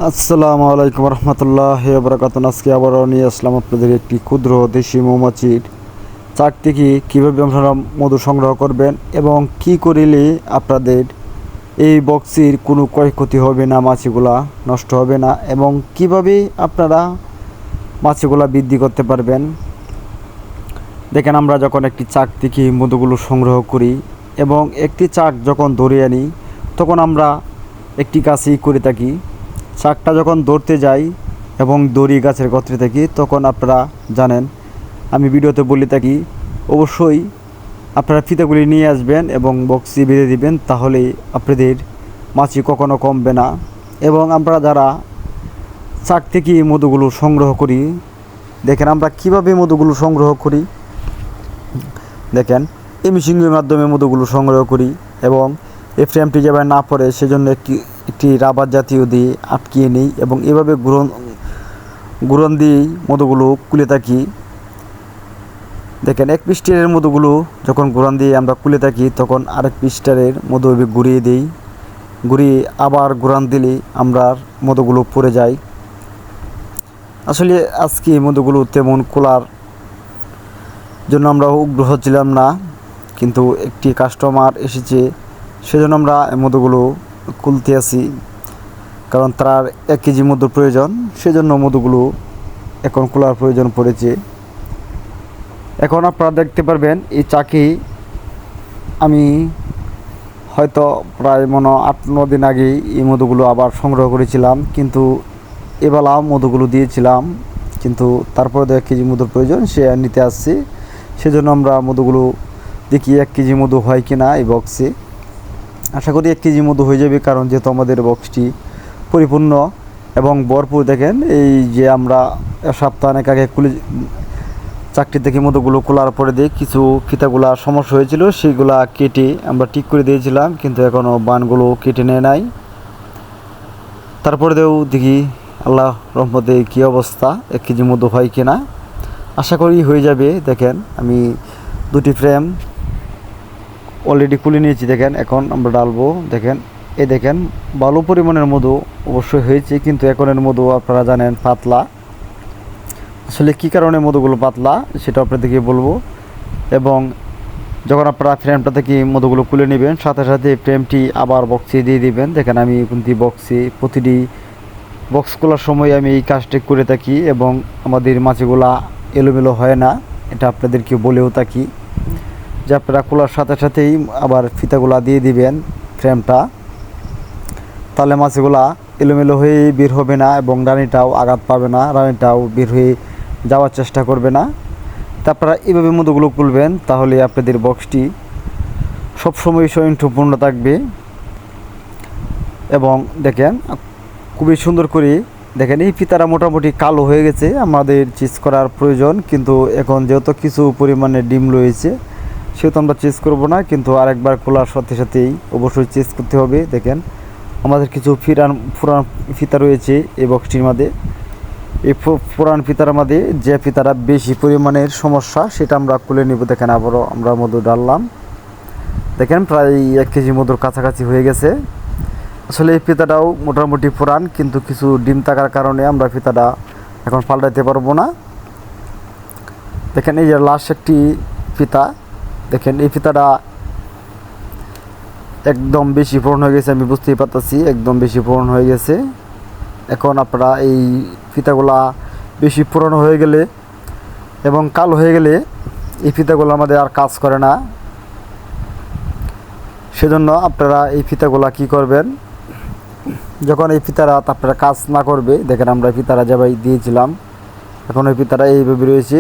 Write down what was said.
আসসালামু আলাইকুম রহমতুল্লাহ বরকাত। আজকে আবারও নিয়ে আসলাম আপনাদের একটি ক্ষুদ্র দেশি মৌমাছির চাক থেকে কীভাবে আপনারা মধু সংগ্রহ করবেন এবং কি করিলে আপনাদের এই বক্সির কোনো ক্ষয়ক্ষতি হবে না, মাছিগুলা নষ্ট হবে না এবং কিভাবে আপনারা মাছিগুলা বৃদ্ধি করতে পারবেন। দেখেন, আমরা যখন একটি চাক থেকে মধুগুলো সংগ্রহ করি এবং একটি চাক যখন ধরে আনি তখন আমরা একটি কাজই করে থাকি। চাকটা যখন ধরতে যাই এবং দড়ি গাছের গর্তে থাকি তখন আপনারা জানেন, আমি ভিডিওতে বলে থাকি, অবশ্যই আপনারা ফিতাগুলি নিয়ে আসবেন এবং বক্সি বেঁধে দিবেন, তাহলে আপনাদের মাছি কখনো কমবে না। এবং আমরা যারা চাক থেকে মধুগুলো সংগ্রহ করি, দেখেন আমরা কিভাবে মধুগুলো সংগ্রহ করি। দেখেন, এই মেশিনের মাধ্যমে মধুগুলো সংগ্রহ করি এবং এই ফ্রেমটি যেভাবে না পড়ে সেজন্য একটি রাবার জাতীয় দিয়ে আটকিয়ে নিই এবং এভাবে গুড়ন দিয়েই মধুগুলো খুলে থাকি। দেখেন, এক পিস্টারের মধুগুলো যখন গুড়ন দিয়ে আমরা খুলে থাকি তখন আরেক পিস্টারের মধু ঘুরিয়ে দিই, ঘুরিয়ে আবার গুড়ান দিলে আমরা মধুগুলো পড়ে যায়। আসলে আজকে মধুগুলো তেমন খোলার জন্য আমরা উগ্র হচ্ছিলাম না, কিন্তু একটি কাস্টমার এসেছে সেজন্য আমরা মধুগুলো খুলতে আসি, কারণ তার 1 কেজি মধুর প্রয়োজন, সেজন্য মধুগুলো এখন খোলার প্রয়োজন পড়েছে। এখন আপনারা দেখতে পারবেন এই চাকি আমি হয়তো প্রায় 8-9 দিন আগেই এই মধুগুলো আবার সংগ্রহ করেছিলাম, কিন্তু এবেলা মধুগুলো দিয়েছিলাম, কিন্তু তারপরে 1 কেজি মধুর প্রয়োজন, সে নিতে আসছি। সেজন্য আমরা মধুগুলো দেখি 1 কেজি মধু হয় কি না এই বক্সে। আশা করি 1 কেজি মধু হয়ে যাবে, কারণ যেহেতু আমাদের বক্সটি পরিপূর্ণ এবং ভরপুর। দেখেন, এই যে আমরা সপ্তাহখানেক আগে চাকরি থেকে মধুগুলো খোলার পরে দিয়ে কিছু ফিতাগুলা সমস্যা হয়েছিল, সেইগুলা কেটে আমরা ঠিক করে দিয়েছিলাম, কিন্তু এখনও বানগুলো কেটে নেয় নাই। তারপরে দেখি আল্লাহ রহমতে কী অবস্থা, 1 কেজি মধু হয় কি না। আশা করি হয়ে যাবে। দেখেন, আমি 2টি ফ্রেম অলরেডি খুলে নিয়েছি। দেখেন, এখন আমরা ডালবো। দেখেন, দেখেন ভালো পরিমাণের মধু অবশ্যই হয়েছে, কিন্তু এখনের মধু আপনারা জানেন পাতলা। আসলে কী কারণে মধুগুলো পাতলা সেটা আপনাদেরকে বলবো। এবং যখন আপনারা ফ্রেমটা থেকে মধুগুলো খুলে নেবেন, সাথে সাথে ফ্রেমটি আবার বক্সে দিয়ে দিবেন। দেখেন, আমি কিন্তু বক্সে প্রতিটি বক্স খোলার সময় আমি এই কাজটি করে থাকি এবং আমাদের মাছিগুলা এলোমেলো হয় না, এটা আপনাদেরকে বলেও থাকি যে আপনারা খোলার সাথে সাথেই আবার ফিতাগুলা দিয়ে দিবেন ফ্রেমটা, তাহলে মাছিগুলা এলোমেলো হয়ে বের হবে না এবং রানীটাও আঘাত পাবে না, রানীটাও বের হয়ে যাওয়ার চেষ্টা করবে না। তা আপনারা এইভাবে মধুগুলো খুলবেন, তাহলে আপনাদের বক্সটি সবসময় স্বয়ংসম্পূর্ণ থাকবে। এবং দেখেন, খুবই সুন্দর করে দেখেন, এই ফিতারা মোটামুটি কালো হয়ে গেছে, আমাদের চেঞ্জ করার প্রয়োজন, কিন্তু এখন যেহেতু কিছু পরিমাণে ডিম রয়েছে সেহেতু আমরা চেঞ্জ করব না, কিন্তু আরেকবার খোলার সাথে সাথেই অবশ্যই চেঞ্জ করতে হবে। দেখেন, আমাদের কিছু পুরান ফিতা রয়েছে এই বক্সটির মধ্যে। এই পুরান ফিতার মধ্যে যে ফিতারা বেশি পরিমাণের সমস্যা সেটা আমরা খুলে নিব। দেখেন, আবারও আমরা মধু ডাললাম। দেখেন, প্রায় 1 কেজি মধুর কাছাকাছি হয়ে গেছে। আসলে এই ফিতাটাও মোটামুটি পুরান, কিন্তু কিছু ডিম থাকার কারণে আমরা ফিতাটা এখন পাল্টাইতে পারবো না। দেখেন, এই যে লাস্ট একটি ফিতা, দেখেন এই ফিতাটা একদম বেশি পুরন হয়ে গেছে, আমি বুঝতেই পারতেছি একদম বেশি পুরন হয়ে গেছে। এখন আপনারা এই ফিতাগুলা বেশি পুরনো হয়ে গেলে এবং কালো হয়ে গেলে এই ফিতাগুলো আমাদের আর কাজ করে না, সেজন্য আপনারা এই ফিতাগুলা কি করবেন, যখন এই ফিতারা আপনারা কাজ না করবে, দেখেন আমরা ফিতারা যেভাবে দিয়েছিলাম এখন ওই ফিতারা এইভাবে রয়েছে।